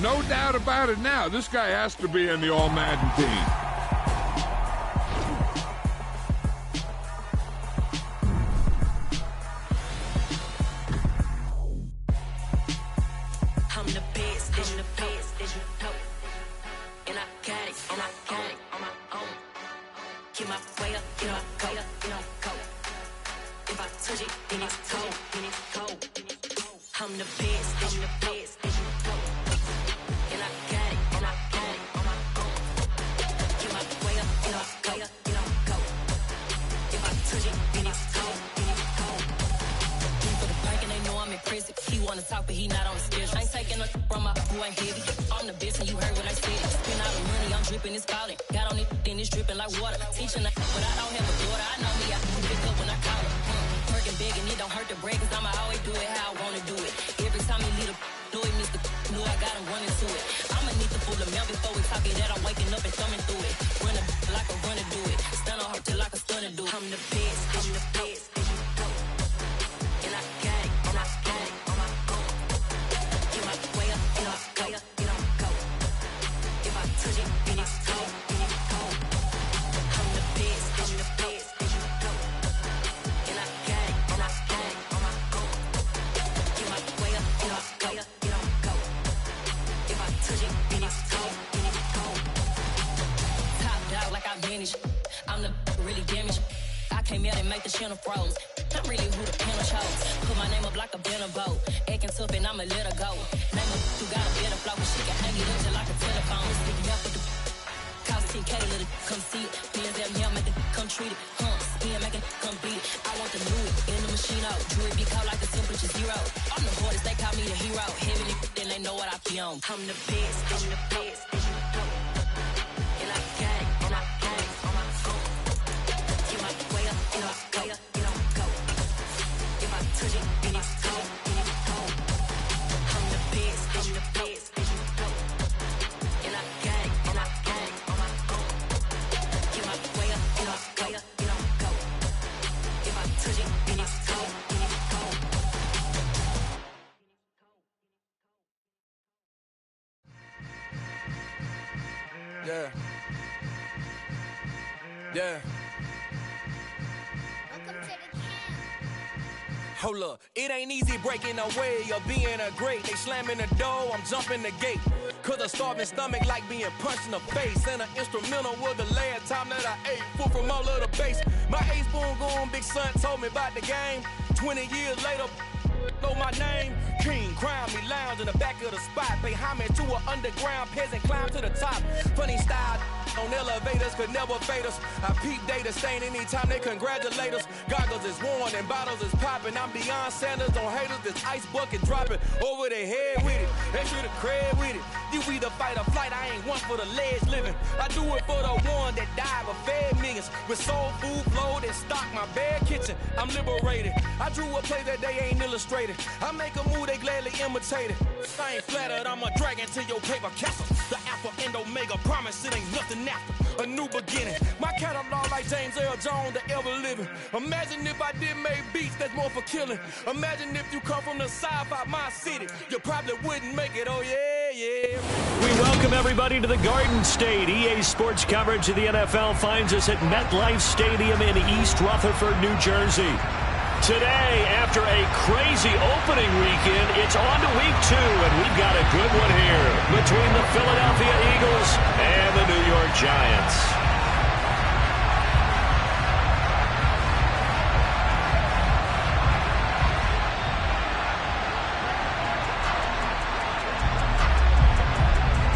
No doubt about it now. This guy has to be in the All-Madden team. I'm the best, and the best, and you know. And I got it, on my own. Get my way up, you know, go. If I touch it, then it's cold, I'm the best, and the best, and you know. And I got it, on my own. Get my way up, you know, go. If I touch it, then it's cold, for the bank and they know I'm in prison. He wanna talk, but he not on the schedule. I ain't taking a from my boy heavy. I'm the best, and you heard what I said. Spend all the money, I'm dripping, it's falling. Got on it, then it's dripping like water. Teaching but I don't have a daughter. I know me, I can pick up when I call her. Working big, and it don't hurt to break, cause I'ma always do it how I wanna do it. Every time he lead a know it, Mr. Know I got him running to it. I'ma need to pull the milk before we talk it that I'm waking up and thumbing through it. Run a like a runner do it. Stun on her till like a stunner do it. I'm the best, and the best, and you know. And I got it, on my own. Get my way up, you know, go. If I touch it, then it's cold, I'm the best, and the best, and you know. And I got it, on my own. Get my way up, you know, go. If I touch it, then it's cold, Top dog like I manage. I'm the really damaged. I came out and make the channel froze. I'm really who the panel chose. Put my name up like a banner boat. Acting tough and I'ma let her go. Name her who got a better flow, but she can hang it up just like a telephone. Speaking up with the cost 10K, let it come see it. Bands that here, make it come treat it. Spin, make it come beat it. I want the new it in the machine out. Jewelry be called like the temperature 0. I'm the hardest, they call me the hero. Heavy, then they know what I be on. I'm the best, and the best, and you know. And I got it, on my own. Get my way up, you know, go. If I touch it, then it's cold, I'm the best, and the best, and you know. And I got it, on my own. Get my way up, you know, go. If I touch it, then it's cold, Yeah. Hold up, it ain't easy breaking away or being a great. They slamming the door, I'm jumping the gate. Cause a starving stomach like being punched in the face. And an instrumental was the last time that I ate. Full from all of the bass. My ace spoon going, big son told me about the game. 20 years later, know my name. King, crown me, lounge in the back of the spot. Pay homage to an underground peasant, climb to the top. Funny style on elevators could never fade us. I peep data stain anytime they congratulate us. Goggles is worn and bottles is popping. I'm beyond Sanders on haters, this ice bucket dropping over their head with it. Extra the cred with it. You either fight or flight, I ain't one for the ledge living. I do it for the one that died but fed millions. With soul food flowed and stocked my bare kitchen. I'm liberated. I drew a play that they ain't illustrated. I make a move, they gladly imitate it. I ain't flattered, I'm a dragon to your paper castle. The Alpha and Omega promise it ain't nothing after. A new beginning. My catalog like James Earl Jones, the ever living. Imagine if I did make beats that's more for killing. Imagine if you come from the sci-fi my city. You probably wouldn't make it, oh yeah. We welcome everybody to the Garden State. EA Sports coverage of the NFL finds us at MetLife Stadium in East Rutherford, New Jersey. Today, after a crazy opening weekend, it's on to week 2, and we've got a good one here between the Philadelphia Eagles and the New York Giants.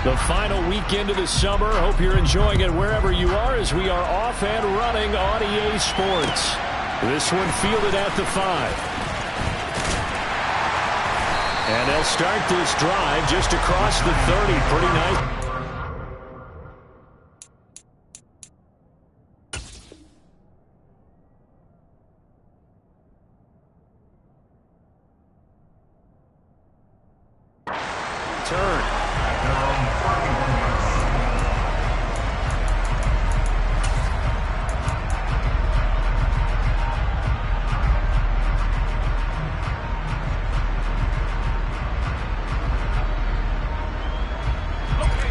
The final weekend of the summer. Hope you're enjoying it wherever you are as we are off and running on EA Sports. This one fielded at the 5. And they'll start this drive just across the 30. Pretty nice. Turn.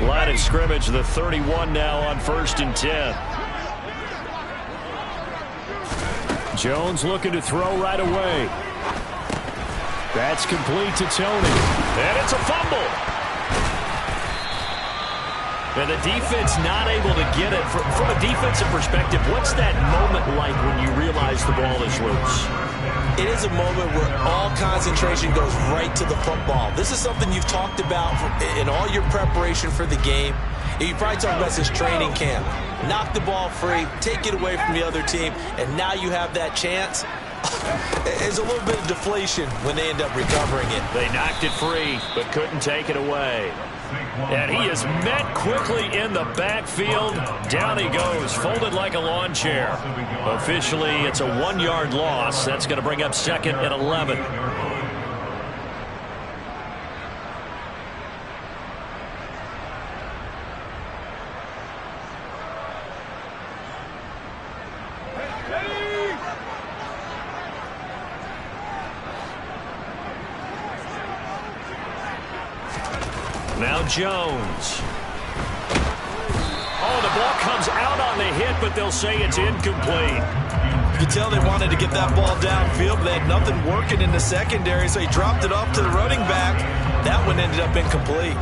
Line of scrimmage, the 31 now on 1st and 10. Jones looking to throw right away. That's complete to Tony. And it's a fumble. And the defense not able to get it. From a defensive perspective, what's that moment like when you realize the ball is loose? It is a moment where all concentration goes right to the football. This is something you've talked about in all your preparation for the game. You probably talked about this training camp. Knock the ball free, take it away from the other team, and now you have that chance. There's a little bit of deflation when they end up recovering it. They knocked it free, but couldn't take it away. And he is met quickly in the backfield. Down he goes, folded like a lawn chair. Officially, it's a 1-yard loss. That's going to bring up 2nd and 11. Now Jones. Oh, the ball comes out on the hit, but they'll say it's incomplete. You could tell they wanted to get that ball downfield, but they had nothing working in the secondary, so he dropped it off to the running back. That one ended up incomplete.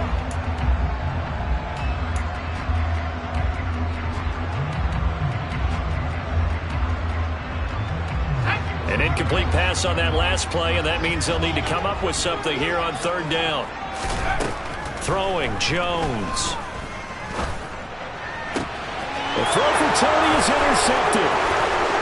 An incomplete pass on that last play, and that means they'll need to come up with something here on 3rd down. Throwing, Jones. The throw for Tony is intercepted.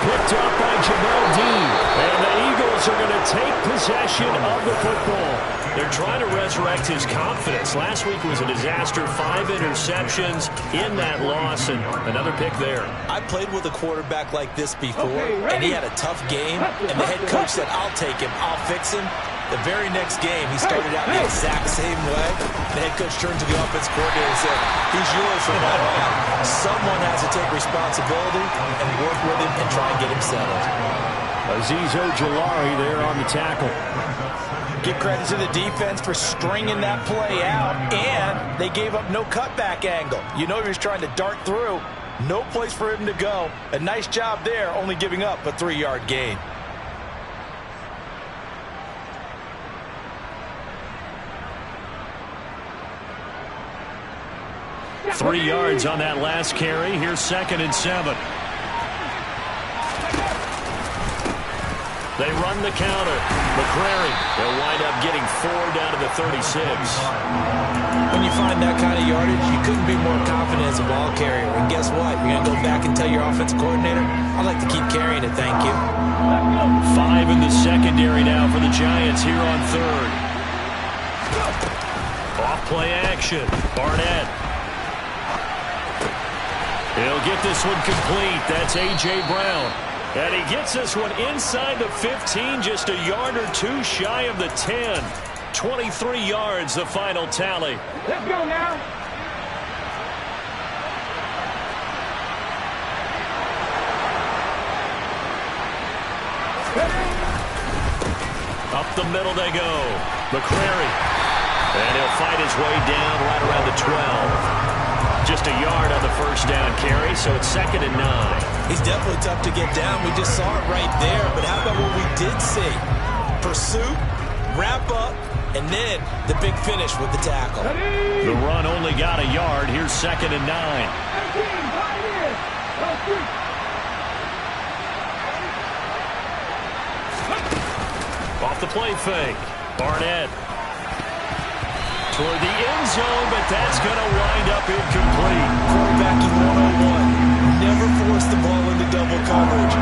Picked up by Jamel Dean. And the Eagles are going to take possession of the football. They're trying to resurrect his confidence. Last week was a disaster. 5 interceptions in that loss, and another pick there. I played with a quarterback like this before, and he had a tough game, and the head coach said, I'll take him, I'll fix him. The very next game, he started out the exact same way. The head coach turned to the offense coordinator and said, he's yours from now on. Someone has to take responsibility and work with him and try and get him settled. Azeez Ojulari there on the tackle. Give credit to the defense for stringing that play out, and they gave up no cutback angle. You know he was trying to dart through. No place for him to go. A nice job there, only giving up a 3-yard gain. 3 yards on that last carry. Here's 2nd and 7. They run the counter. McCrary, they'll wind up getting 4 down to the 36. When you find that kind of yardage, you couldn't be more confident as a ball carrier. And guess what? You're going to go back and tell your offensive coordinator, I'd like to keep carrying it, thank you. 5 in the secondary now for the Giants here on 3rd. Off play action. Barnett. He'll get this one complete. That's A.J. Brown. And he gets this one inside the 15, just a yard or 2 shy of the 10. 23 yards, the final tally. Let's go now. Up the middle they go. McCrary. And he'll fight his way down right around the 12. Just a yard on the first down carry, so it's 2nd and 9. He's definitely tough to get down. We just saw it right there. But how about what we did see? Pursuit, wrap up, and then the big finish with the tackle. The run only got a yard. Here's 2nd and 9. Off the play fake. Barnett. Toward the end zone, but that's going to wind up incomplete. Quarterbacking 101. Never force the ball into double coverage,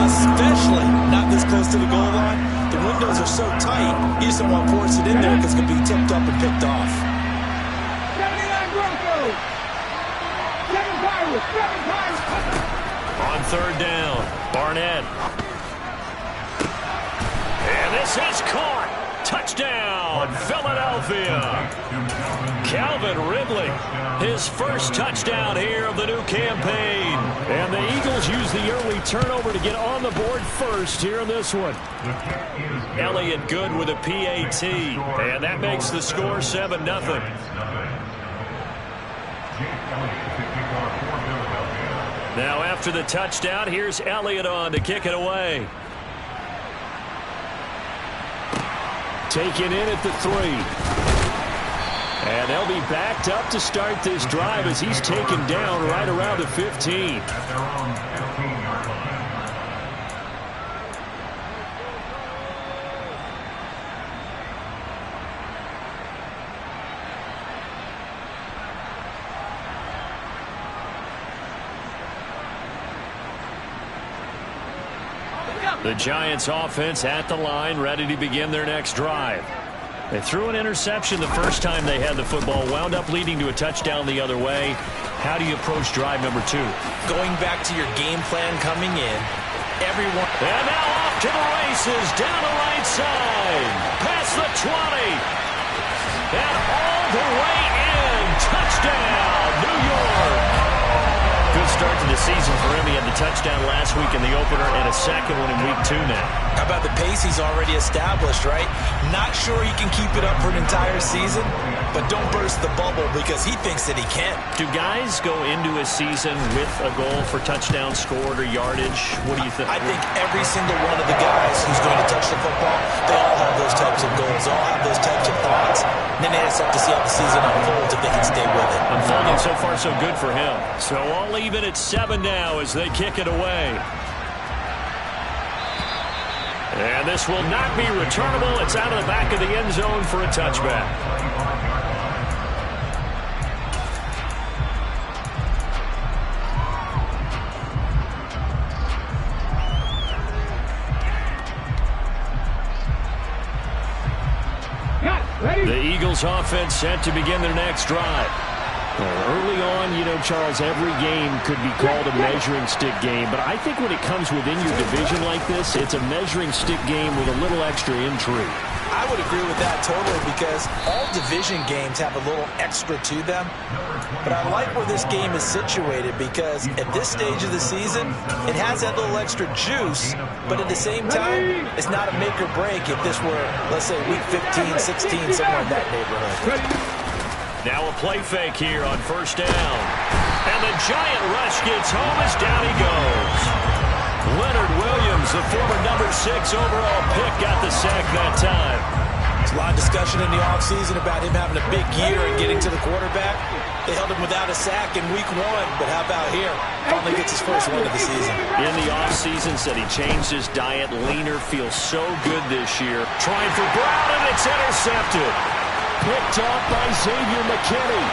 especially not this close to the goal line. The windows are so tight, you just don't want to force it in there because it's going to be tipped up and picked off. 79 Broncos. 7 Pirates. 7 Pirates. On 3rd down, Barnett. And this is caught. Touchdown, Philadelphia. Calvin Ridley, his first touchdown here of the new campaign. And the Eagles use the early turnover to get on the board first here in this one. Elliott Good with a PAT, and that makes the score 7-0. Now after the touchdown, here's Elliott on to kick it away. Taken in at the 3. And they'll be backed up to start this drive as he's taken down right around the 15. The Giants offense at the line, ready to begin their next drive. They threw an interception the first time they had the football, wound up leading to a touchdown the other way. How do you approach drive number 2? Going back to your game plan coming in, everyone... And now off to the races, down the right side, past the 20, and all the way in. Touchdown, New York. Good start to the season for him. He had the touchdown last week in the opener and a second one in week 2 now. How about the pace he's already established, right? Not sure he can keep it up for an entire season, but don't burst the bubble because he thinks that he can. Do guys go into a season with a goal for touchdown scored or yardage? What do you think? I think every single one of the guys who's going to touch the football, they all have those types of goals. They all have those types of thoughts. And then they just have to see how the season unfolds if they can stay with it. Unfolding so far so good for him. So all even at 7 now as they kick it away. And this will not be returnable. It's out of the back of the end zone for a touchback. The Eagles offense set to begin their next drive. Early on, you know, Charles, every game could be called a measuring stick game, but I think when it comes within your division like this, it's a measuring stick game with a little extra intrigue. I would agree with that totally because all division games have a little extra to them. But I like where this game is situated because at this stage of the season, it has that little extra juice, but at the same time, it's not a make or break if this were, let's say, week 15, 16, somewhere in that neighborhood. Now a play fake here on first down. And the giant rush gets home as down he goes. Leonard Williams, the former number 6 overall pick, got the sack that time. There's a lot of discussion in the offseason about him having a big year and getting to the quarterback. They held him without a sack in week 1, but how about here? Finally gets his first win of the season. In the offseason, said he changed his diet. Leaner, feels so good this year. Trying for Brown, and it's intercepted. Picked off by Xavier McKinney.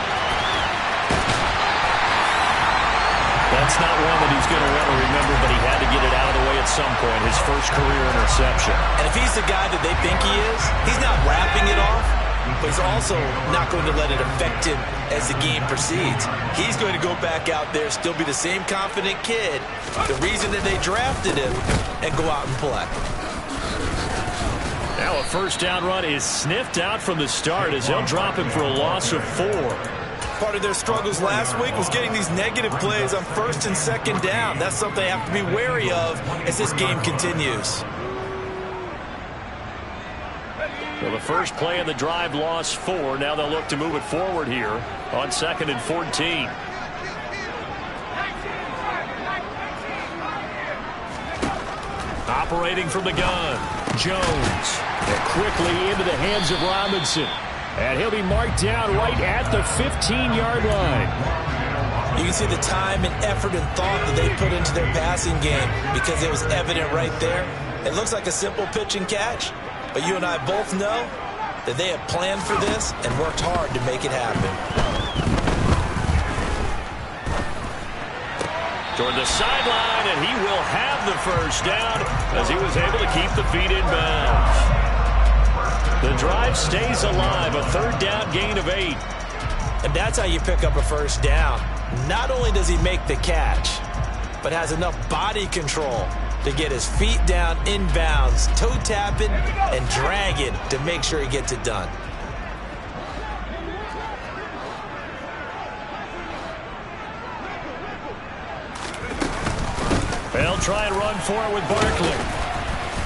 That's not one that he's going to want to remember, but he had to get it out of the way at some point. His first career interception. And if he's the guy that they think he is, he's not wrapping it off, but he's also not going to let it affect him as the game proceeds. He's going to go back out there, still be the same confident kid, the reason that they drafted him, and go out and play. Now a first down run is sniffed out from the start as they'll drop him for a loss of 4. Part of their struggles last week was getting these negative plays on first and second down. That's something they have to be wary of as this game continues. Well, the first play of the drive lost 4. Now they'll look to move it forward here on 2nd and 14. Operating from the gun, Jones. And quickly into the hands of Robinson. And he'll be marked down right at the 15-yard line. You can see the time and effort and thought that they put into their passing game because it was evident right there. It looks like a simple pitch and catch, but you and I both know that they have planned for this and worked hard to make it happen. Toward the sideline, and he will have the first down as he was able to keep the feet in bounds. The drive stays alive, a 3rd down gain of 8. And that's how you pick up a first down. Not only does he make the catch, but has enough body control to get his feet down in bounds, toe tapping and dragging to make sure he gets it done. They'll try and run for it with Barkley.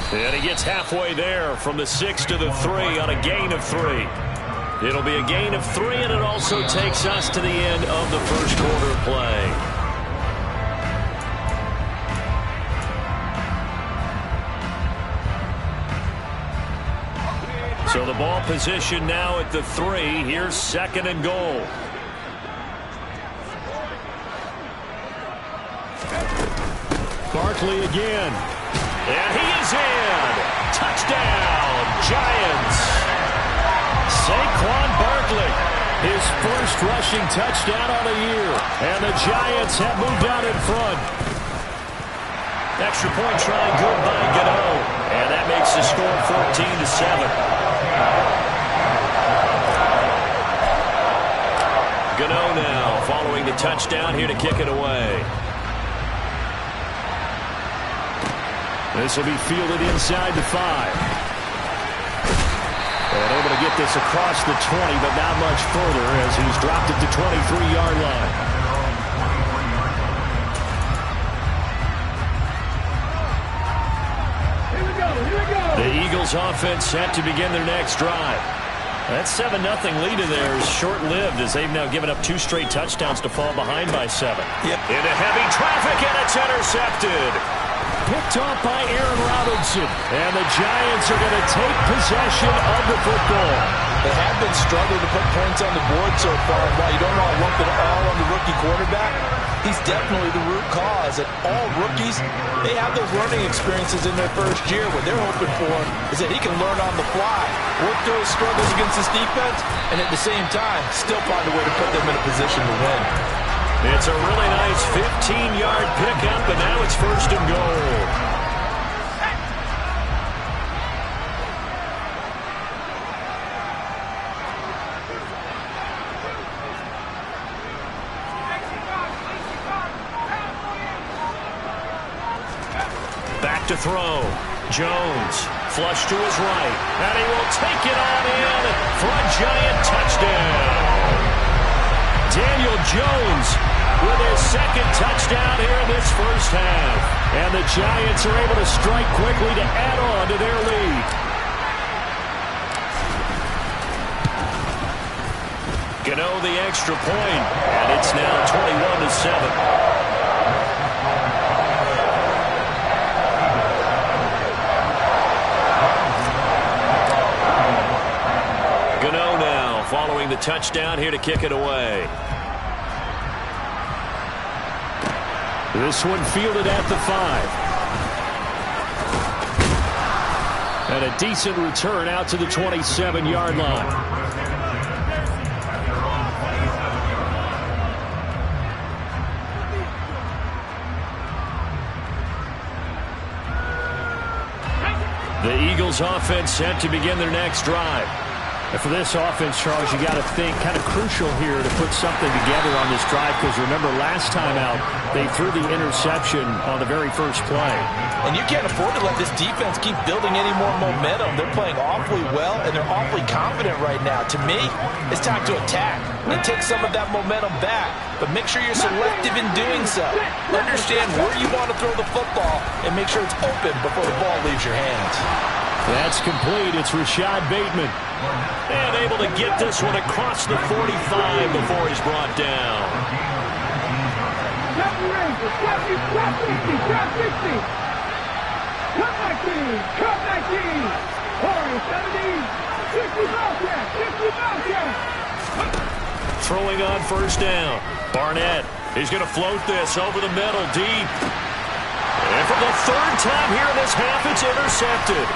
And he gets halfway there from the 6 to the 3 on a gain of 3. It'll be a gain of 3, and it also takes us to the end of the first quarter play. So the ball position now at the 3. Here's 2nd and goal. Barkley again. And he is in. Touchdown, Giants. Saquon Barkley, his first rushing touchdown on the year. And the Giants have moved out in front. Extra point try good by Gano. And that makes the score 14-7. Gano now following the touchdown here to kick it away. This will be fielded inside the 5. And able to get this across the 20, but not much further as he's dropped it to 23-yard line. Here we go. The Eagles offense set to begin their next drive. That 7-0 lead in there is short-lived as they've now given up 2 straight touchdowns to fall behind by 7. Yep. Into heavy traffic, and it's intercepted. Picked off by Aaron Robinson. And the Giants are going to take possession of the football. They have been struggling to put points on the board so far. While you don't want to lump it all on the rookie quarterback, he's definitely the root cause. And all rookies, they have those learning experiences in their first year. What they're hoping for is that he can learn on the fly, work through his struggles against this defense, and at the same time, still find a way to put them in a position to win. It's a really nice 15-yard pickup, and now it's 1st and goal. Back to throw. Jones, flush to his right, and he will take it on in for a Giant touchdown. Daniel Jones with his 2nd touchdown here in this first half. And the Giants are able to strike quickly to add on to their lead. Gano the extra point, and it's now 21-7. Gano now following the touchdown here to kick it away. This one fielded at the 5. And a decent return out to the 27-yard line. The Eagles offense set to begin their next drive. And for this offense, Charles, you got to think kind of crucial here to put something together on this drive, because remember last time out they threw the interception on the very first play. And you can't afford to let this defense keep building any more momentum. They're playing awfully well, and they're awfully confident right now. To me, it's time to attack and take some of that momentum back. But make sure you're selective in doing so. Understand where you want to throw the football and make sure it's open before the ball leaves your hands. That's complete. It's Rashad Bateman. And able to get this one across the 45 before he's brought down. Drop 50. Cut 19. Warriors 70. 60 Bobcats. Throwing on 1st down. Barnett. He's going to float this over the middle deep. And for the 3rd time here in this half, it's intercepted.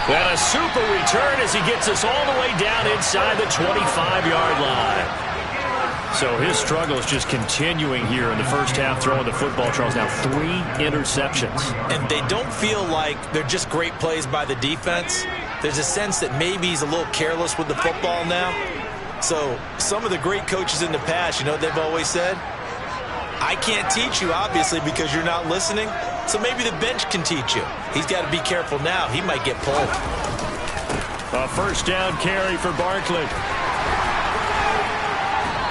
And a super return as he gets us all the way down inside the 25-yard line. So his struggle is just continuing here in the first half, throwing the football, Charles. Now 3 interceptions. And they don't feel like they're just great plays by the defense. There's a sense that maybe he's a little careless with the football now. So some of the great coaches in the past, you know what they've always said? I can't teach you, obviously, because you're not listening. So maybe the bench can teach you. He's got to be careful now. He might get pulled. A 1st down carry for Barkley.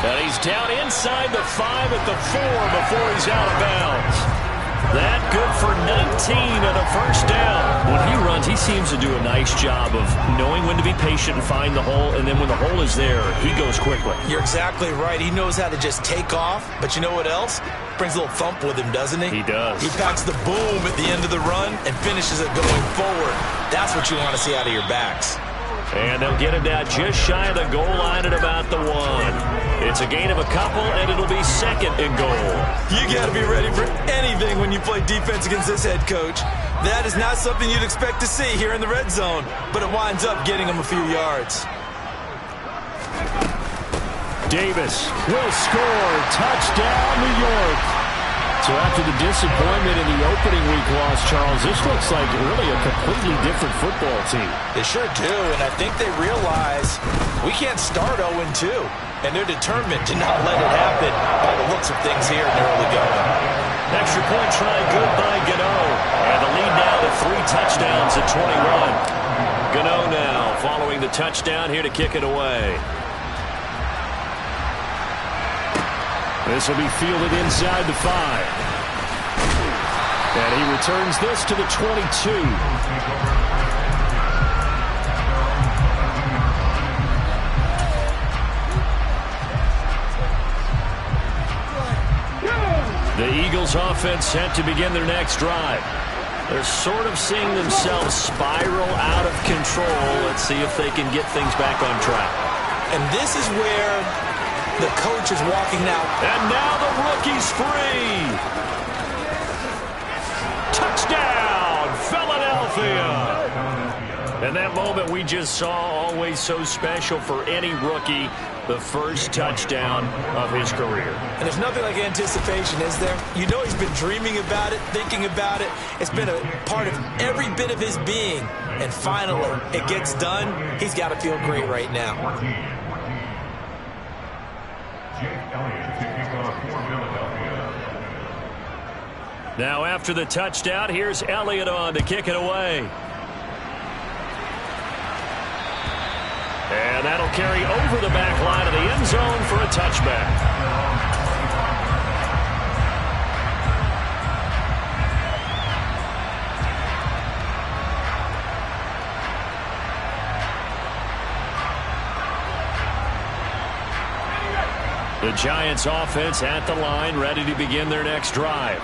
And he's down inside the 5 at the 4 before he's out of bounds. That good for 19 and a first down. When he runs, he seems to do a nice job of knowing when to be patient and find the hole, and then when the hole is there, he goes quickly. You're exactly right. He knows how to just take off, but you know what else? Brings a little thump with him, doesn't he? He does. He packs the boom at the end of the run and finishes it going forward. That's what you want to see out of your backs. And they'll get it down just shy of the goal line at about the 1. It's a gain of a couple, and it'll be second and goal. You got to be ready for anything when you play defense against this head coach. That is not something you'd expect to see here in the red zone, but it winds up getting him a few yards. Davis will score. Touchdown, New York. So after the disappointment in the opening week loss, Charles, this looks like really a completely different football team. They sure do, and I think they realize we can't start 0-2, and they're determined to not let it happen by the looks of things here in the early going. Extra point try good by Gano, and the lead now to 3 touchdowns at 21. Gano now following the touchdown here to kick it away. This will be fielded inside the 5. And he returns this to the 22. The Eagles offense set to begin their next drive. They're sort of seeing themselves spiral out of control. Let's see if they can get things back on track. And this is where the coach is walking now. And now the rookie's free. Touchdown, Philadelphia. And that moment we just saw, always so special for any rookie, the first touchdown of his career. And there's nothing like anticipation, is there? You know he's been dreaming about it, thinking about it. It's been a part of every bit of his being. And finally, it gets done. He's got to feel great right now. Now after the touchdown, here's Elliott on to kick it away. And that'll carry over the back line of the end zone for a touchback. The Giants offense at the line, ready to begin their next drive.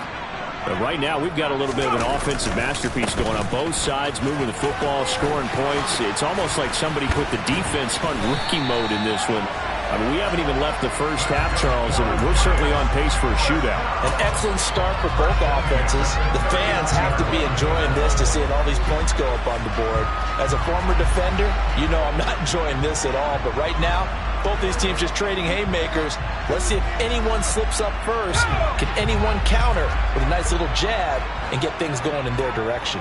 But right now, we've got a little bit of an offensive masterpiece going on both sides, moving the football, scoring points. It's almost like somebody put the defense on rookie mode in this one. I mean, we haven't even left the first half, Charles, and we're certainly on pace for a shootout. An excellent start for both offenses. The fans have to be enjoying this to seeing all these points go up on the board. As a former defender, you know I'm not enjoying this at all. But right now, both these teams just trading haymakers. Let's see if anyone slips up first. Can anyone counter with a nice little jab and get things going in their direction?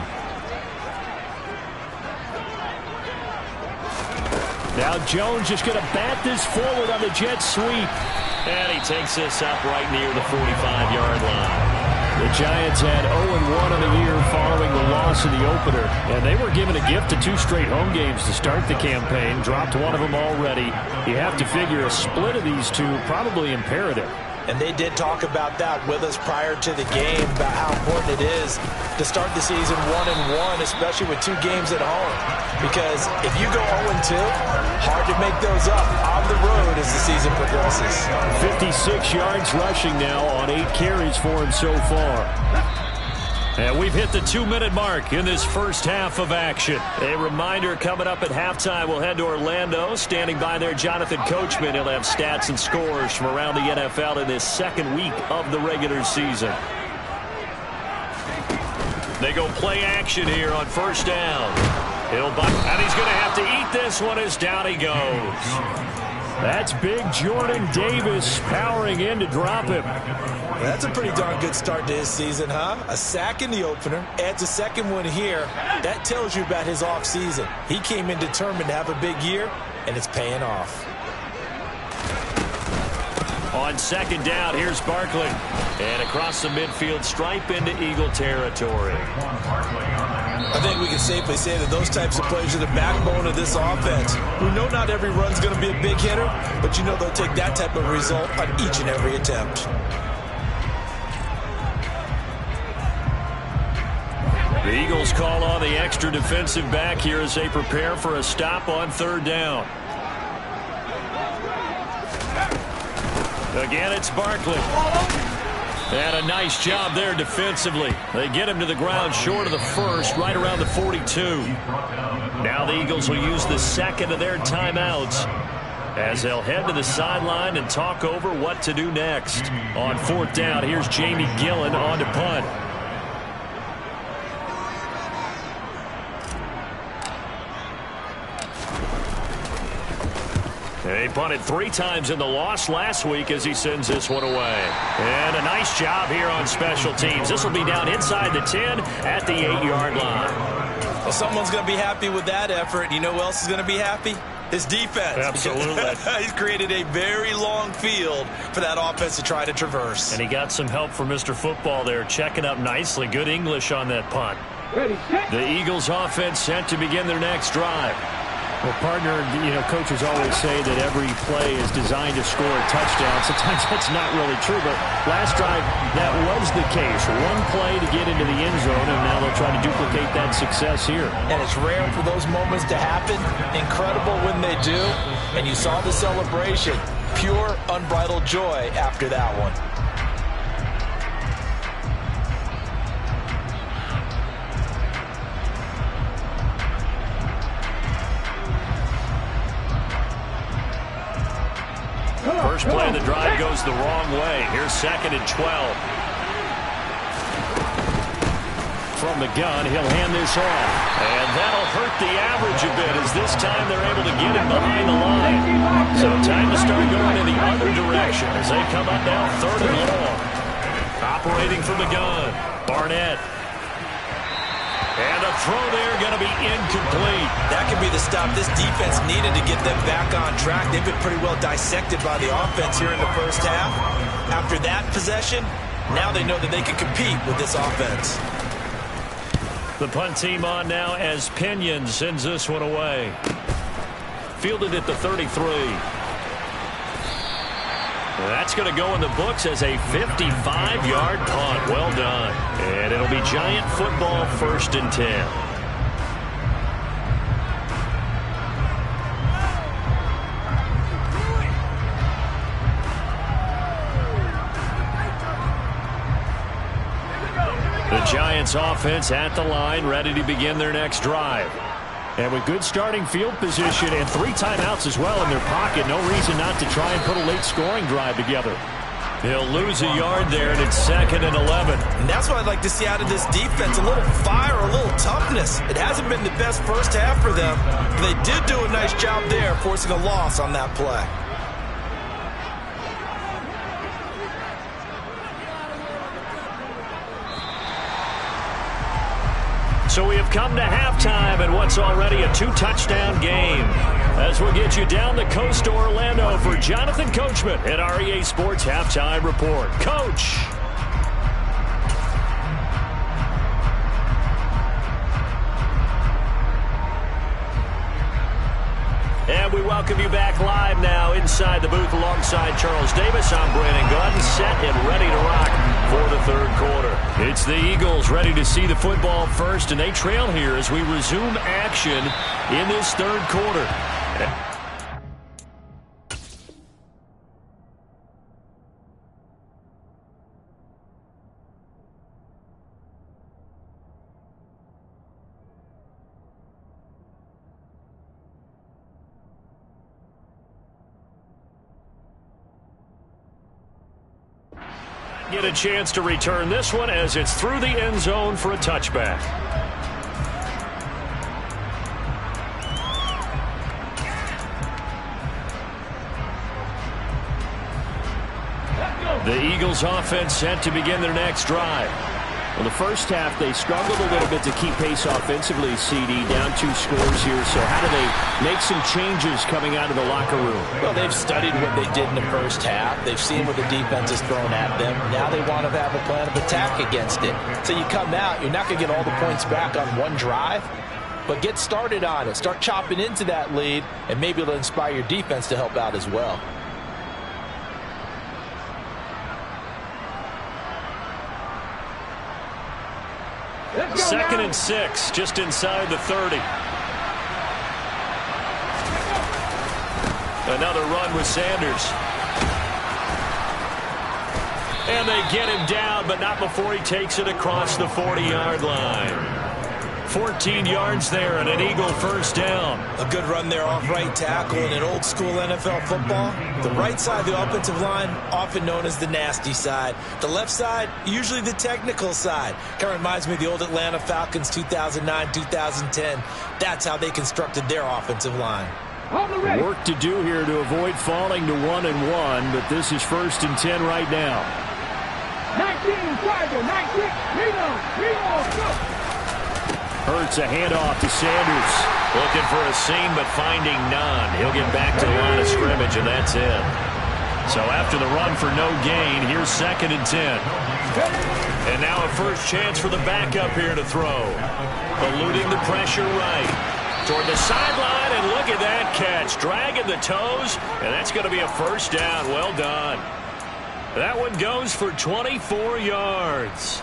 Now Jones just going to bat this forward on the jet sweep. And he takes this up right near the 45-yard line. The Giants had 0-1 on the year following the loss in the opener. And they were given a gift of 2 straight home games to start the campaign. Dropped one of them already. You have to figure a split of these two probably imperative. And they did talk about that with us prior to the game, about how important it is to start the season 1-1, especially with 2 games at home. Because if you go 0-2, hard to make those up on the road as the season progresses. 56 yards rushing now on 8 carries for him so far. And we've hit the 2-minute mark in this first half of action. A reminder, coming up at halftime, we'll head to Orlando. Standing by there, Jonathan Coachman. He'll have stats and scores from around the NFL in this second week of the regular season. They go play action here on first down. And he's going to have to eat this one as down he goes. That's big Jordan Davis powering in to drop him. That's a pretty darn good start to his season, huh? A sack in the opener, adds a second one here. That tells you about his offseason. He came in determined to have a big year, and it's paying off. On second down, here's Barkley. And across the midfield stripe into Eagle territory. I think we can safely say that those types of plays are the backbone of this offense. We know not every run's going to be a big hitter, but you know they'll take that type of result on each and every attempt. The Eagles call on the extra defensive back here as they prepare for a stop on third down. Again, it's Barkley. And a nice job there defensively. They get him to the ground short of the first, right around the 42. Now the Eagles will use the second of their timeouts as they'll head to the sideline and talk over what to do next. On fourth down, here's Jamie Gillen on to punt. He punted 3 times in the loss last week as he sends this one away. And a nice job here on special teams. This will be down inside the 10 at the 8-yard line. Well, someone's going to be happy with that effort. You know who else is going to be happy? His defense. Absolutely. He's created a very long field for that offense to try to traverse. And he got some help from Mr. Football there, checking up nicely. Good English on that punt. Ready, set. The Eagles offense set to begin their next drive. Well, partner, coaches always say that every play is designed to score a touchdown. Sometimes that's not really true, but last drive, that was the case. One play to get into the end zone, and now they'll try to duplicate that success here. And it's rare for those moments to happen. Incredible when they do. And you saw the celebration. Pure, unbridled joy after that one. First play of the drive goes the wrong way. Here's 2nd and 12. From the gun, he'll hand this off. And that'll hurt the average a bit as this time they're able to get him behind the line. So time to start going in the other direction as they come up now 3rd and long. Operating from the gun, Barnett. And a throw there going to be incomplete. That could be the stop this defense needed to get them back on track. They've been pretty well dissected by the offense here in the first half. After that possession, now they know that they can compete with this offense. The punt team on now as Pinion sends this one away. Fielded at the 33. That's going to go in the books as a 55-yard punt. Well done. And it'll be Giant football 1st and 10. The Giants offense at the line, ready to begin their next drive. And with good starting field position and 3 timeouts as well in their pocket, no reason not to try and put a late scoring drive together. He'll lose a yard there, and it's 2nd and 11. And that's what I'd like to see out of this defense, a little fire, a little toughness. It hasn't been the best first half for them, but they did do a nice job there, forcing a loss on that play. So we have come to halftime in what's already a 2-touchdown game. As we'll get you down the coast to Orlando for Jonathan Coachman at our EA Sports Halftime Report. Coach. And we welcome you back live now inside the booth alongside Charles Davis. I'm Brandon Gunn, set and ready to rock for the 3rd quarter. It's the Eagles ready to see the football first, and they trail here as we resume action in this 3rd quarter. Get a chance to return this one as it's through the end zone for a touchback. The Eagles offense set to begin their next drive. Well, the first half, they struggled a little bit to keep pace offensively, CD, down 2 scores here. So how do they make some changes coming out of the locker room? Well, they've studied what they did in the first half. They've seen what the defense has thrown at them. Now they want to have a plan of attack against it. So you come out, you're not going to get all the points back on one drive, but get started on it. Start chopping into that lead, and maybe it'll inspire your defense to help out as well. Second and 6, just inside the 30. Another run with Sanders. And they get him down, but not before he takes it across the 40-yard line. 14 yards there and an Eagle first down. A good run there off right tackle in an old school NFL football. The right side of the offensive line, often known as the nasty side. The left side, usually the technical side. Kind of reminds me of the old Atlanta Falcons 2009-2010. That's how they constructed their offensive line. Work to do here to avoid falling to 1-1, but this is 1st and 10 right now. 19, Tiger, 19, Reno, go! Hurts a handoff to Sanders. Looking for a seam, but finding none. He'll get back to the line of scrimmage, and that's it. So after the run for no gain, here's 2nd and 10. And now a first chance for the backup here to throw. Eluding the pressure right. Toward the sideline, and look at that catch. Dragging the toes, and that's going to be a first down. Well done. That one goes for 24 yards.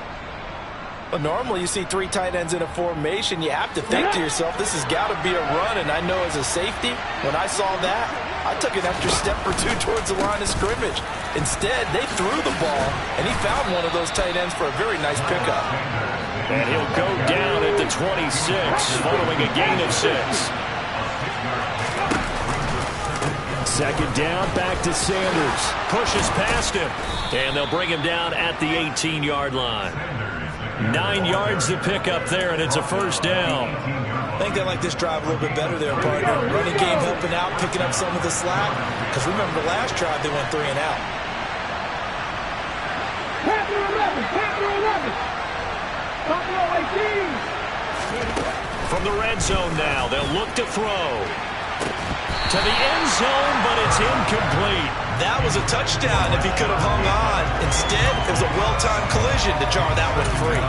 Well, normally you see 3 tight ends in a formation. You have to think to yourself, this has got to be a run. And I know as a safety, when I saw that, I took an extra step or 2 towards the line of scrimmage. Instead, they threw the ball, and he found one of those tight ends for a very nice pickup. And he'll go down at the 26, following a gain of 6. 2nd down, back to Sanders. Pushes past him, and they'll bring him down at the 18-yard line. 9 yards to pick up there, and it's a first down. I think they like this drive a little bit better there, partner. Running game helping out, picking up some of the slack. Because remember the last drive, they went 3 and out. Panther 11, Panther 11. Buffalo 18. From the red zone now, they'll look to throw. To the end zone, but it's incomplete. That was a touchdown if he could have hung on. Instead, it was a well-timed collision to jar that one free.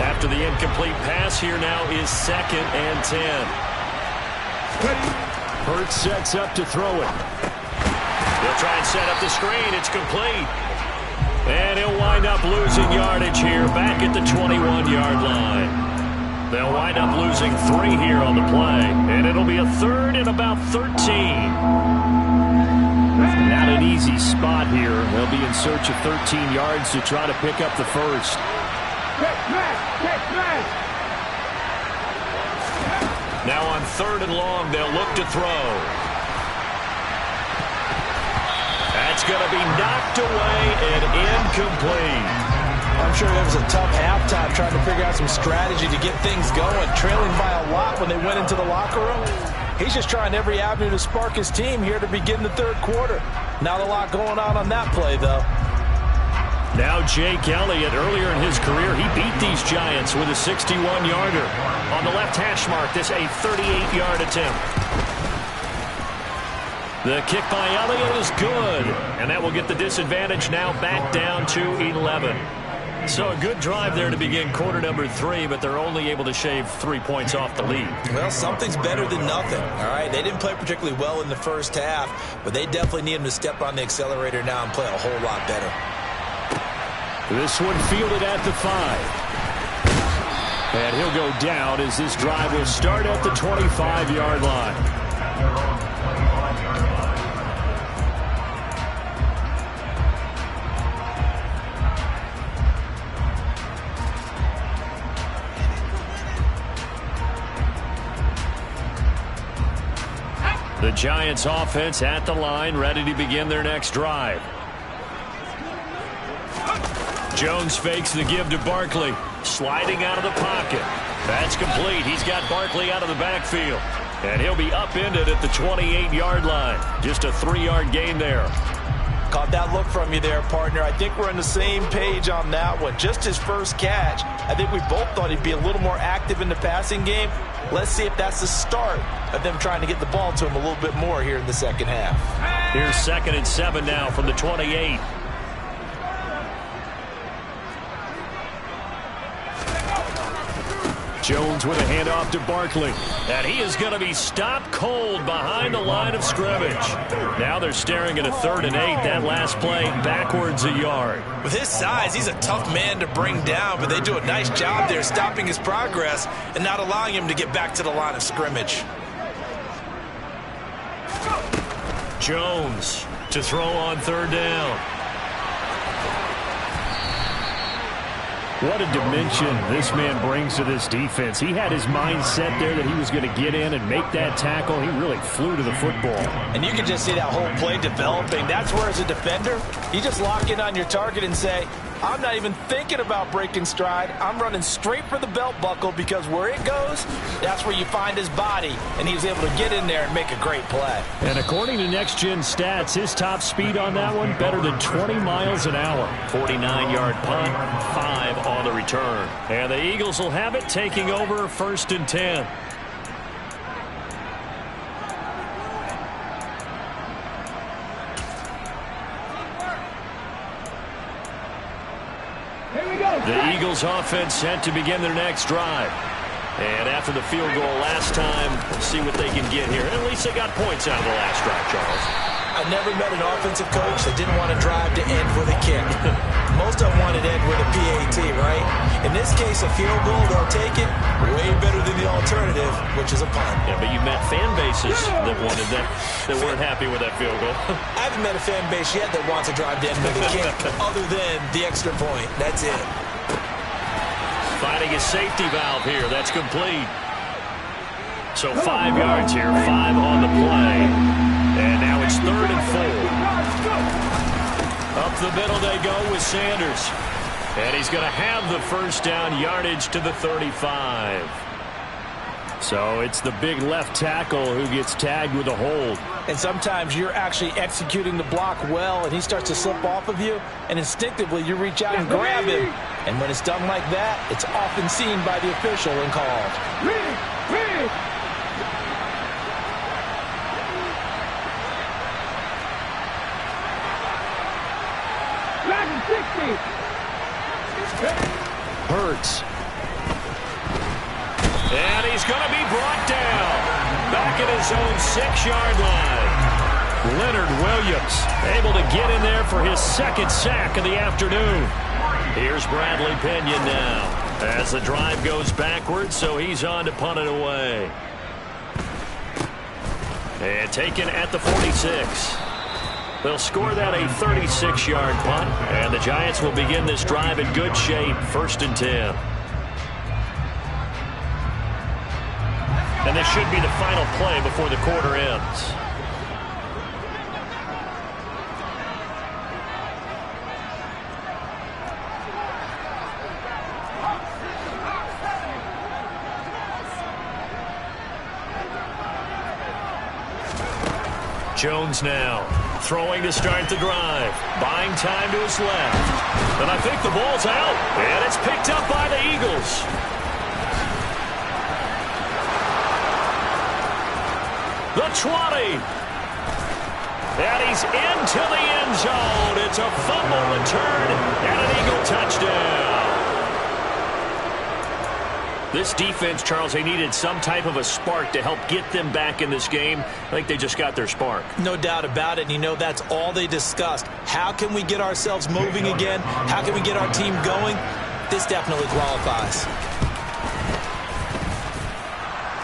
After the incomplete pass, here now is 2nd and 10. Hurts sets up to throw it. He'll try and set up the screen. It's complete. And he'll wind up losing yardage here back at the 21-yard line. They'll wind up losing 3 here on the play, and it'll be a 3rd and about 13. Not an easy spot here. They'll be in search of 13 yards to try to pick up the first. Now on 3rd and long, they'll look to throw. That's going to be knocked away and incomplete. I'm sure it was a tough halftime trying to figure out some strategy to get things going. Trailing by a lot when they went into the locker room. He's just trying every avenue to spark his team here to begin the 3rd quarter. Not a lot going on that play, though. Now Jake Elliott, earlier in his career, he beat these Giants with a 61-yarder. On the left hash mark, this a 38-yard attempt. The kick by Elliott is good, and that will get the disadvantage now back down to 11. So a good drive there to begin quarter number 3, but they're only able to shave 3 points off the lead. Well, something's better than nothing, all right? They didn't play particularly well in the first half, but they definitely need him to step on the accelerator now and play a whole lot better. This one fielded at the 5. And he'll go down as this drive will start at the 25-yard line. The Giants offense at the line, ready to begin their next drive. Jones fakes the give to Barkley. Sliding out of the pocket. That's complete. He's got Barkley out of the backfield. And he'll be upended at the 28-yard line. Just a 3-yard gain there. Caught that look from you there, partner. I think we're on the same page on that one. Just his first catch. I think we both thought he'd be a little more active in the passing game. Let's see if that's the start of them trying to get the ball to him a little bit more here in the second half. Here's 2nd and 7 now from the 28. Jones with a handoff to Barkley. And he is going to be stopped cold behind the line of scrimmage. Now they're staring at a 3rd and 8. That last play backwards a yard. With his size, he's a tough man to bring down, but they do a nice job there stopping his progress and not allowing him to get back to the line of scrimmage. Jones to throw on 3rd down. What a dimension this man brings to this defense. He had his mind set there that he was going to get in and make that tackle. He really flew to the football. And you can just see that whole play developing. That's where, as a defender, you just lock in on your target and say, I'm not even thinking about breaking stride. I'm running straight for the belt buckle, because where it goes, that's where you find his body. And he was able to get in there and make a great play. And according to Next Gen Stats, his top speed on that one, better than 20 miles an hour. 49-yard punt, 5 on the return. And the Eagles will have it, taking over 1st and 10. The Eagles offense set to begin their next drive. And after the field goal last time, we'll see what they can get here. And at least they got points out of the last drive, Charles. I never met an offensive coach that didn't want to drive to end with a kick. Most of them wanted to end with a PAT, right? In this case, a field goal, they'll take it. Way better than the alternative, which is a punt. Yeah, but you met fan bases that wanted that weren't happy with that field goal. I haven't met a fan base yet that wants to drive to end with a kick other than the extra point. That's it. Finding a safety valve here. That's complete. So 5 yards here. 5 on the play. And now it's 3rd and 4. Up the middle they go with Sanders. And he's going to have the 1st down, yardage to the 35. So it's the big left tackle who gets tagged with a hold. And sometimes you're actually executing the block well, and he starts to slip off of you, and instinctively you reach out and grab him. And when it's done like that, it's often seen by the official and called. Hurts. And he's going to be brought down. Back at his own 6-yard line. Leonard Williams able to get in there for his 2nd sack of the afternoon. Here's Bradley Pinion now as the drive goes backwards, so he's on to punt it away. And taken at the 46. They'll score that a 36-yard punt, and the Giants will begin this drive in good shape, 1st and 10. And this should be the final play before the quarter ends. Jones now throwing to start the drive. Buying time to his left. And I think the ball's out. And it's picked up by the Eagles. The 20. And he's into the end zone. It's a fumble return and an Eagle touchdown. This defense, Charles, they needed some type of a spark to help get them back in this game. I think they just got their spark. No doubt about it. And you know, that's all they discussed. How can we get ourselves moving again? How can we get our team going? This definitely qualifies.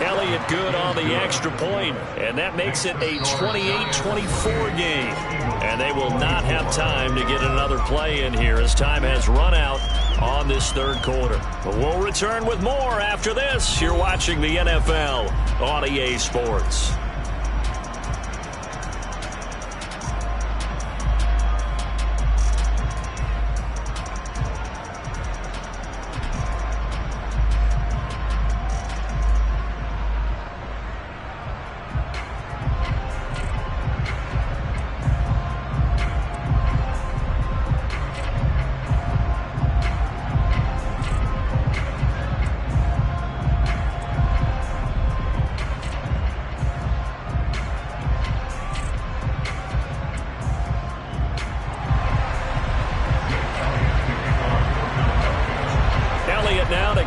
Elliott good on the extra point, and that makes it a 28-24 game. And they will not have time to get another play in here as time has run out on this 3rd quarter. But we'll return with more after this. You're watching the NFL on EA Sports.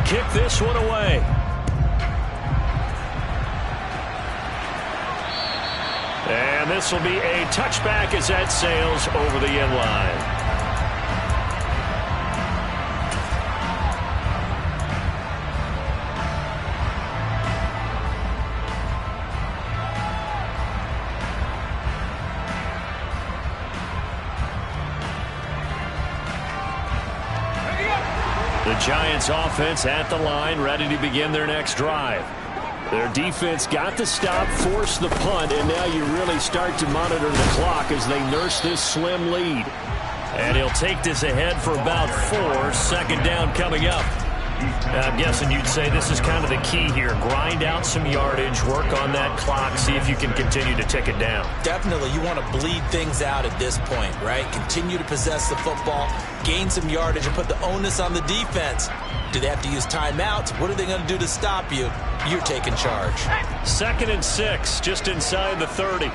Kick this one away. And this will be a touchback as that sails over the end line. The Giants offense at the line, ready to begin their next drive. Their defense got the stop, forced the punt, and now you really start to monitor the clock as they nurse this slim lead. And he'll take this ahead for about 4. Second down coming up. I'm guessing you'd say this is kind of the key here. Grind out some yardage, work on that clock, see if you can continue to tick it down. Definitely. You want to bleed things out at this point, right? Continue to possess the football, gain some yardage, and put the onus on the defense. Do they have to use timeouts? What are they going to do to stop you? You're taking charge. 2nd and 6, just inside the 30.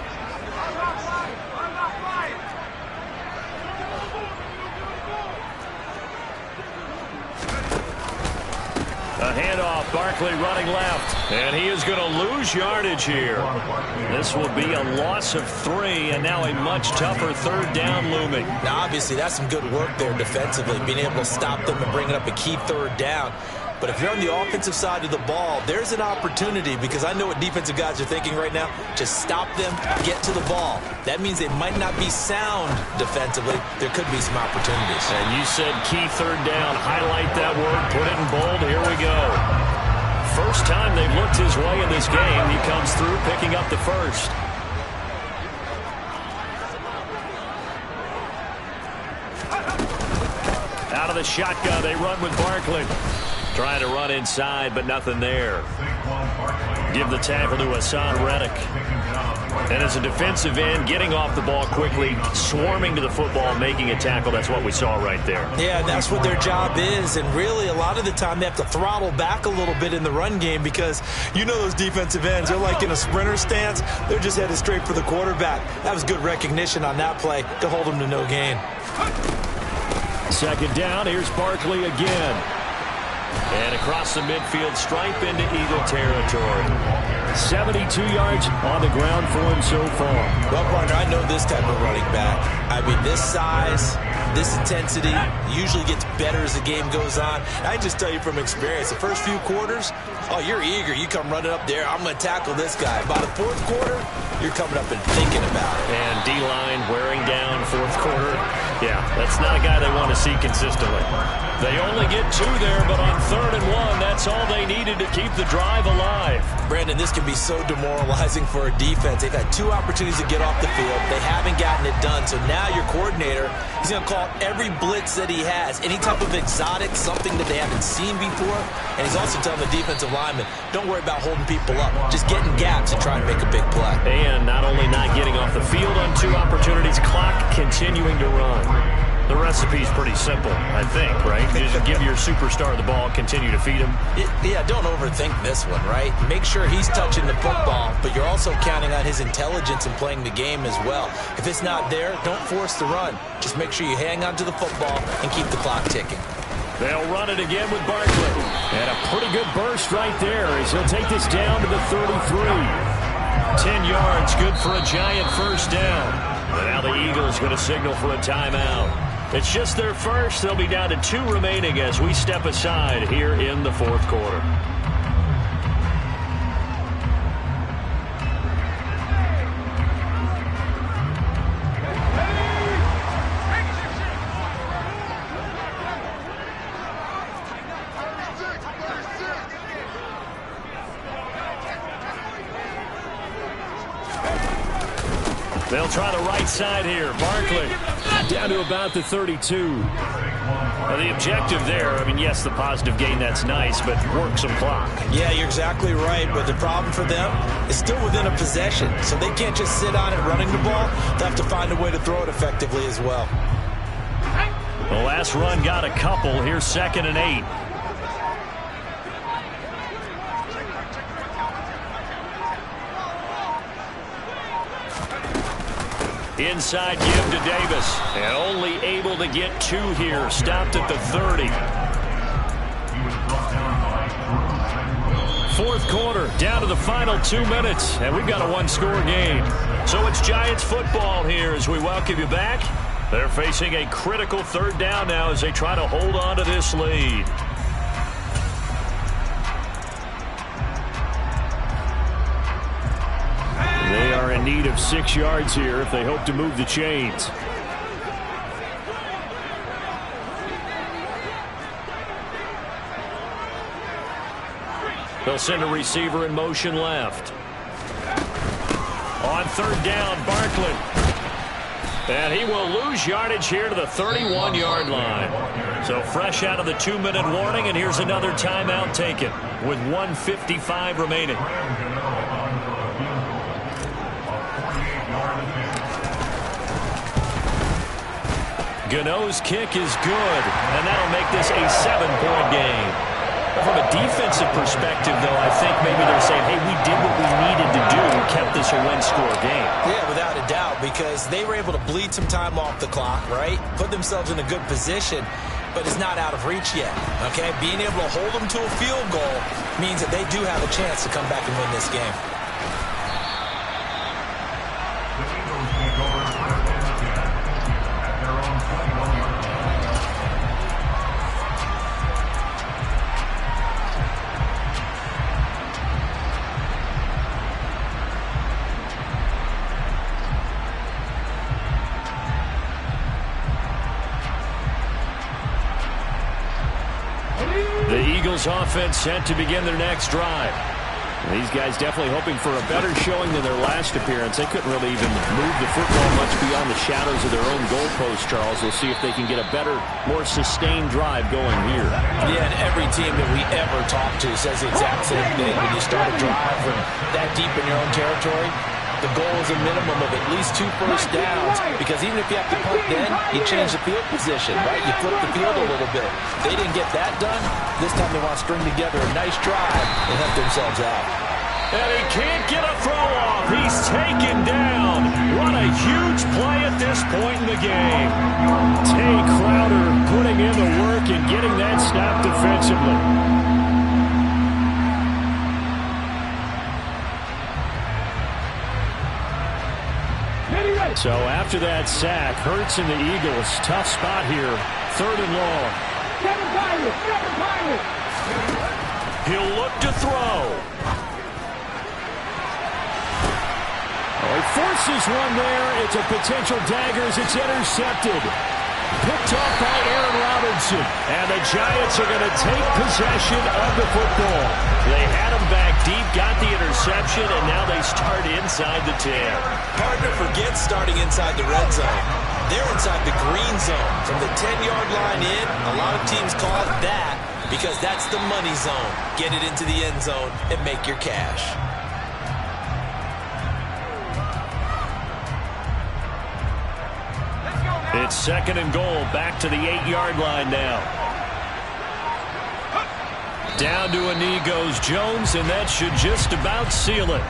A handoff, Barkley running left, and he is going to lose yardage here. This will be a loss of 3, and now a much tougher 3rd down looming. Now, obviously, that's some good work there defensively, being able to stop them and bringing up a key 3rd down. But if you're on the offensive side of the ball, there's an opportunity, because I know what defensive guys are thinking right now. Just stop them, get to the ball. That means they might not be sound defensively. There could be some opportunities. And you said key 3rd down. Highlight that word, put it in bold. Here we go. First time they've looked his way in this game. He comes through picking up the first. Out of the shotgun, they run with Barkley. Trying to run inside, but nothing there. Give the tackle to Hassan Reddick. And as a defensive end, getting off the ball quickly, swarming to the football, making a tackle, that's what we saw right there. Yeah, and that's what their job is. And really, a lot of the time, they have to throttle back a little bit in the run game, because you know those defensive ends, they're like in a sprinter stance. They're just headed straight for the quarterback. That was good recognition on that play to hold them to no gain. 2nd down, here's Barkley again. And across the midfield stripe into Eagle territory. 72 yards on the ground for him so far. Well, partner, I know this type of running back. I mean, this size, this intensity usually gets better as the game goes on. I just tell you from experience, the first few quarters, oh, you're eager. You come running up there, I'm going to tackle this guy. By the 4th quarter, you're coming up and thinking about it. And D-line wearing down 4th quarter. Yeah, that's not a guy they want to see consistently. They only get 2 there, but on 3rd and 1, that's all they needed to keep the drive alive. Brandon, this can be so demoralizing for a defense. They've had 2 opportunities to get off the field. They haven't gotten it done. So now your coordinator, he's going to call every blitz that he has, any type of exotic, something that they haven't seen before. And he's also telling the defensive lineman, don't worry about holding people up. Just get in gaps and try and make a big play. And not only not getting off the field on 2 opportunities, clock continuing to run. The recipe's pretty simple, I think, right? Just give your superstar the ball, continue to feed him. Yeah, don't overthink this one, right? Make sure he's touching the football, but you're also counting on his intelligence in playing the game as well. If it's not there, don't force the run. Just make sure you hang on to the football and keep the clock ticking. They'll run it again with Barkley. And a pretty good burst right there as he'll take this down to the 33. 10 yards, good for a Giant first down. But now the Eagles going to signal for a timeout. It's just their first. They'll be down to 2 remaining as we step aside here in the 4th quarter. They'll try the right side here. Barkley down to about the 32. Now the objective there, I mean, yes, the positive gain, that's nice, but work some clock. Yeah, you're exactly right, but the problem for them is still within a possession, so they can't just sit on it running the ball. They'll have to find a way to throw it effectively as well. The last run got a couple. Here's 2nd and 8. Inside give to Davis. And only able to get 2 here. Stopped at the 30. 4th quarter, down to the final 2 minutes. And we've got a 1-score game. So it's Giants football here as we welcome you back. They're facing a critical third down now as they try to hold on to this lead. They are in need of 6 yards here if they hope to move the chains. They'll send a receiver in motion left. On third down, Barkley. And he will lose yardage here to the 31-yard line. So fresh out of the 2-minute warning, and here's another timeout taken with 1:55 remaining. Gano's kick is good, and that'll make this a 7-point game. From a defensive perspective, though, I think maybe they're saying, hey, we did what we needed to do and kept this a win-score game. Yeah, without a doubt, because they were able to bleed some time off the clock, right? Put themselves in a good position, but it's not out of reach yet, okay? Being able to hold them to a field goal means that they do have a chance to come back and win this game. The Eagles offense set to begin their next drive. These guys definitely hoping for a better showing than their last appearance. They couldn't really even move the football much beyond the shadows of their own goalpost, Charles. We'll see if they can get a better, more sustained drive going here. Yeah, and every team that we ever talk to says the exact same thing. When you start a drive from that deep in your own territory, the goal is a minimum of at least 2 first downs, because even if you have to punt then, you change the field position, right? You flip the field a little bit. They didn't get that done. This time they want to string together a nice drive and help themselves out. And he can't get a throw off. He's taken down. What a huge play at this point in the game. Tay Crowder putting in the work and getting that stop defensively. So after that sack, Hurts and the Eagles, tough spot here. 3rd and long. He'll look to throw. Oh, he forces one there. It's a potential dagger as it's intercepted. Picked off by Aaron Robinson. And the Giants are going to take possession of the football. They had him back deep, got the interception, and now they start inside the 10. Hard to forget starting inside the red zone. They're inside the green zone. From the 10-yard line in, a lot of teams call it that because that's the money zone. Get it into the end zone and make your cash. It's 2nd and goal, back to the 8-yard line now. Down to a knee goes Jones, and that should just about seal it.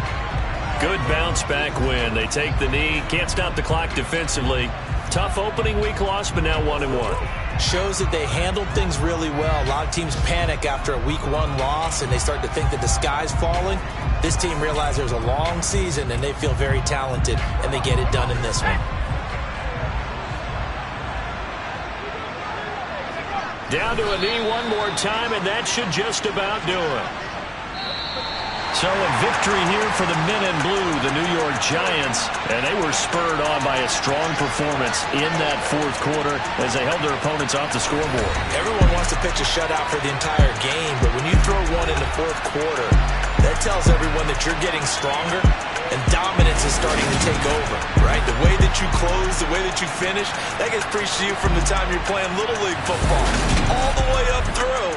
Good bounce-back win. They take the knee, can't stop the clock defensively. Tough opening week loss, but now 1-1. Shows that they handled things really well. A lot of teams panic after a week 1 loss, and they start to think that the sky's falling. This team realized there's a long season, and they feel very talented, and they get it done in this one. Down to a knee one more time, and that should just about do it. So a victory here for the men in blue, the New York Giants, and they were spurred on by a strong performance in that 4th quarter as they held their opponents off the scoreboard. Everyone wants to pitch a shutout for the entire game, but when you throw one in the 4th quarter, that tells everyone that you're getting stronger and dominance is starting to take over, right? The way that you close, the way that you finish, that gets preached to you from the time you're playing Little League football all the way up through.